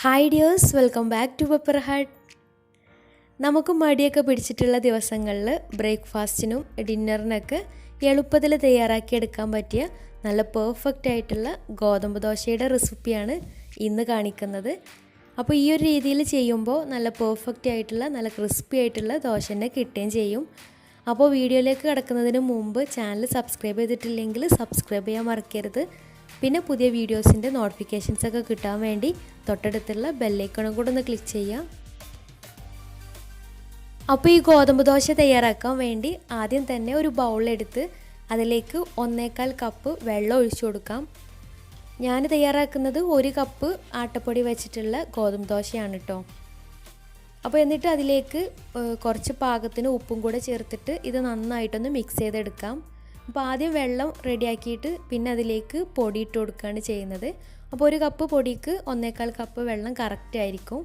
Hi dears, welcome back to Pepper Heart. നമുക്ക് മടിയൊക്കെ പിടിച്ചിട്ടുള്ള ദിവസങ്ങളിൽ ബ്രേക്ക്ഫാസ്റ്റിനും ഡിന്നറിനൊക്കെ എളുപ്പത്തിൽ തയ്യാറാക്കിയെടുക്കാൻ പറ്റിയ നല്ല പെർഫെക്റ്റ് ആയിട്ടുള്ള ഗോതമ്പ് ദോശയുടെ റെസിപ്പിയാണ് ഇന്ന് കാണിക്കുന്നത്. അപ്പോൾ ഈ ഒരു രീതിയിൽ ചെയ്യുമ്പോൾ നല്ല പെർഫെക്റ്റ് ആയിട്ടുള്ള നല്ല ക്രിസ്പി ആയിട്ടുള്ള ദോശ തന്നെ കിട്ടുകയും ചെയ്യും. അപ്പോൾ വീഡിയോയിലേക്ക് കിടക്കുന്നതിന് മുമ്പ് ചാനൽ സബ്സ്ക്രൈബ് ചെയ്തിട്ടില്ലെങ്കിൽ സബ്സ്ക്രൈബ് ചെയ്യാൻ മറക്കരുത്. പിന്നെ പുതിയ വീഡിയോസിൻ്റെ നോട്ടിഫിക്കേഷൻസൊക്കെ കിട്ടാൻ വേണ്ടി തൊട്ടടുത്തുള്ള ബെല്ലൈക്കണും കൂടെ ഒന്ന് ക്ലിക്ക് ചെയ്യാം. അപ്പോൾ ഈ ഗോതമ്പ് ദോശ തയ്യാറാക്കാൻ വേണ്ടി ആദ്യം തന്നെ ഒരു ബൗളെടുത്ത് അതിലേക്ക് 1.25 കപ്പ് വെള്ളം ഒഴിച്ചു കൊടുക്കാം. ഞാൻ തയ്യാറാക്കുന്നത് 1 കപ്പ് ആട്ടപ്പൊടി വെച്ചിട്ടുള്ള ഗോതമ്പ് ദോശയാണ് കേട്ടോ. അപ്പോൾ എന്നിട്ട് അതിലേക്ക് കുറച്ച് പാകത്തിന് ഉപ്പും കൂടെ ചേർത്തിട്ട് ഇത് നന്നായിട്ടൊന്ന് മിക്സ് ചെയ്തെടുക്കാം. അപ്പോൾ ആദ്യം വെള്ളം റെഡിയാക്കിയിട്ട് പിന്നെ അതിലേക്ക് പൊടി ഇട്ട് കൊടുക്കുകയാണ് ചെയ്യുന്നത്. അപ്പോൾ 1 കപ്പ് പൊടിക്ക് 1.25 കപ്പ് വെള്ളം കറക്റ്റ് ആയിരിക്കും.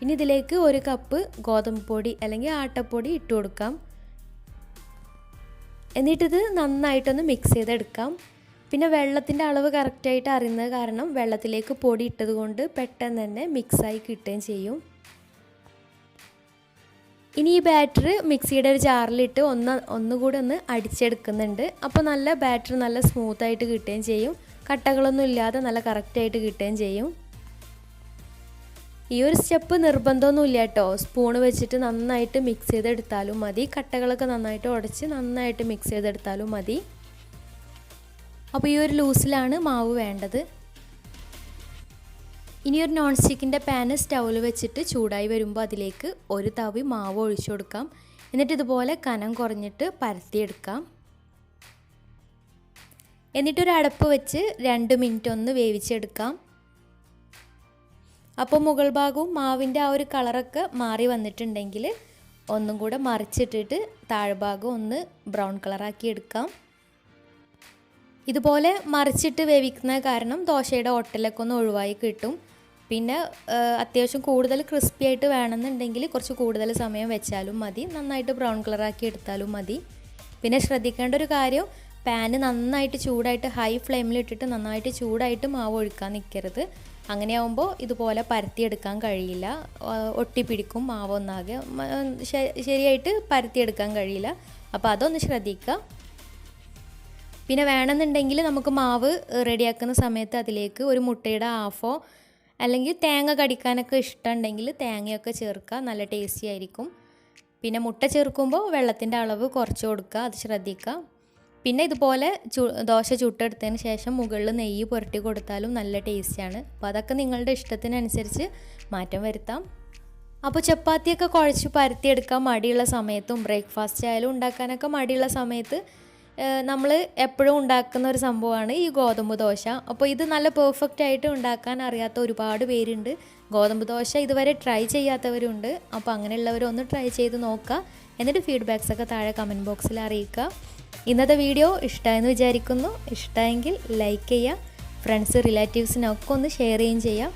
ഇനി ഇതിലേക്ക് 1 കപ്പ് ഗോതമ്പ് പൊടി അല്ലെങ്കിൽ ആട്ടപ്പൊടി ഇട്ട് കൊടുക്കാം. എന്നിട്ടിത് നന്നായിട്ടൊന്ന് മിക്സ് ചെയ്തെടുക്കാം. പിന്നെ വെള്ളത്തിൻ്റെ അളവ് കറക്റ്റായിട്ട് അറിയുന്നത് കാരണം വെള്ളത്തിലേക്ക് പൊടി ഇട്ടത് കൊണ്ട് പെട്ടെന്ന് തന്നെ മിക്സായി കിട്ടുകയും ചെയ്യും. ഇനി ഈ ബാറ്റർ മിക്സിയുടെ ഒരു ജാറിലിട്ട് ഒന്നുകൂടി ഒന്ന് അടിച്ചെടുക്കുന്നുണ്ട്. അപ്പോൾ നല്ല ബാറ്റർ നല്ല സ്മൂത്തായിട്ട് കിട്ടുകയും ചെയ്യും. കട്ടകളൊന്നും ഇല്ലാതെ നല്ല കറക്റ്റായിട്ട് കിട്ടുകയും ചെയ്യും. ഈ ഒരു സ്റ്റെപ്പ് നിർബന്ധമൊന്നുമില്ല കേട്ടോ. സ്പൂണ് വെച്ചിട്ട് നന്നായിട്ട് മിക്സ് ചെയ്തെടുത്താലും മതി. കട്ടകളൊക്കെ നന്നായിട്ട് ഉടച്ച് നന്നായിട്ട് മിക്സ് ചെയ്തെടുത്താലും മതി. അപ്പോൾ ഈ ഒരു ലൂസിലാണ് മാവ് വേണ്ടത്. ഇനി ഒരു നോൺ സ്റ്റിക്കിൻ്റെ പാന് സ്റ്റൗവിൽ വെച്ചിട്ട് ചൂടായി വരുമ്പോൾ അതിലേക്ക് 1 തവി മാവ് ഒഴിച്ചു കൊടുക്കാം. എന്നിട്ട് ഇതുപോലെ കനം കുറഞ്ഞിട്ട് പരത്തിയെടുക്കാം. എന്നിട്ടൊരു അടപ്പ് വെച്ച് 2 മിനിറ്റ് ഒന്ന് വേവിച്ചെടുക്കാം. അപ്പോൾ മുകൾ ഭാഗവും മാവിൻ്റെ ആ ഒരു കളറൊക്കെ മാറി വന്നിട്ടുണ്ടെങ്കിൽ ഒന്നും കൂടെ മറിച്ചിട്ടിട്ട് താഴ്ഭാഗം ഒന്ന് ബ്രൗൺ കളറാക്കി എടുക്കാം. ഇതുപോലെ മറിച്ചിട്ട് വേവിക്കുന്ന കാരണം ദോശയുടെ ഒട്ടലൊക്കെ ഒന്ന് ഒഴിവായി കിട്ടും. പിന്നെ അത്യാവശ്യം കൂടുതൽ ക്രിസ്പി ആയിട്ട് വേണമെന്നുണ്ടെങ്കിൽ കുറച്ച് കൂടുതൽ സമയം വെച്ചാലും മതി. നന്നായിട്ട് ബ്രൗൺ കളറാക്കി എടുത്താലും മതി. പിന്നെ ശ്രദ്ധിക്കേണ്ട ഒരു കാര്യം, പാന് നന്നായിട്ട് ചൂടായിട്ട് ഹൈ ഫ്ലെയിമിലിട്ടിട്ട് നന്നായിട്ട് ചൂടായിട്ട് മാവ് ഒഴിക്കാൻ നിൽക്കരുത്. അങ്ങനെയാവുമ്പോൾ ഇതുപോലെ പരത്തിയെടുക്കാൻ കഴിയില്ല, ഒട്ടിപ്പിടിക്കും മാവ് ഒന്നാകെ, ശരിയായിട്ട് പരത്തിയെടുക്കാൻ കഴിയില്ല. അപ്പോൾ അതൊന്ന് ശ്രദ്ധിക്കുക. പിന്നെ വേണമെന്നുണ്ടെങ്കിൽ നമുക്ക് മാവ് റെഡിയാക്കുന്ന സമയത്ത് അതിലേക്ക് ഒരു മുട്ടയുടെ ഹാഫോ അല്ലെങ്കിൽ തേങ്ങ കടിക്കാനൊക്കെ ഇഷ്ടമുണ്ടെങ്കിൽ തേങ്ങയൊക്കെ ചേർക്കുക, നല്ല ടേസ്റ്റി ആയിരിക്കും. പിന്നെ മുട്ട ചേർക്കുമ്പോൾ വെള്ളത്തിൻ്റെ അളവ് കുറച്ച് കൊടുക്കുക, അത് ശ്രദ്ധിക്കുക. പിന്നെ ഇതുപോലെ ദോശ ചുട്ടെടുത്തതിന് ശേഷം മുകളിൽ നെയ്യ് പുരട്ടി കൊടുത്താലും നല്ല ടേസ്റ്റിയാണ്. അപ്പോൾ അതൊക്കെ നിങ്ങളുടെ ഇഷ്ടത്തിനനുസരിച്ച് മാറ്റം വരുത്താം. അപ്പോൾ ചപ്പാത്തിയൊക്കെ കുഴച്ച് പരത്തിയെടുക്കാൻ മടിയുള്ള സമയത്തും ബ്രേക്ക്ഫാസ്റ്റ് ആയാലും ഉണ്ടാക്കാനൊക്കെ മടിയുള്ള സമയത്ത് നമ്മൾ എപ്പോഴും ഉണ്ടാക്കുന്ന ഒരു സംഭവമാണ് ഈ ഗോതമ്പ് ദോശ. അപ്പോൾ ഇത് നല്ല പെർഫെക്റ്റ് ആയിട്ട് ഉണ്ടാക്കാൻ അറിയാത്ത ഒരുപാട് പേരുണ്ട്. ഗോതമ്പ് ദോശ ഇതുവരെ ട്രൈ ചെയ്യാത്തവരുണ്ട്. അപ്പോൾ അങ്ങനെയുള്ളവരൊന്ന് ട്രൈ ചെയ്ത് നോക്കുക. എന്നിട്ട് ഫീഡ്ബാക്സൊക്കെ താഴെ കമൻറ്റ് ബോക്സിൽ അറിയിക്കുക. ഇന്നത്തെ വീഡിയോ ഇഷ്ടമായെന്ന് വിചാരിക്കുന്നു. ഇഷ്ടമായെങ്കിൽ ലൈക്ക് ചെയ്യുക, ഫ്രണ്ട്സ് റിലേറ്റീവ്സിനൊക്കെ ഒന്ന് ഷെയർ ചെയ്യുകയും ചെയ്യാം.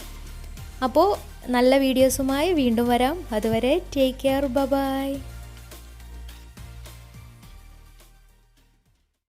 അപ്പോൾ നല്ല വീഡിയോസുമായി വീണ്ടും വരാം. അതുവരെ ടേക്ക് കെയർ, ബൈ.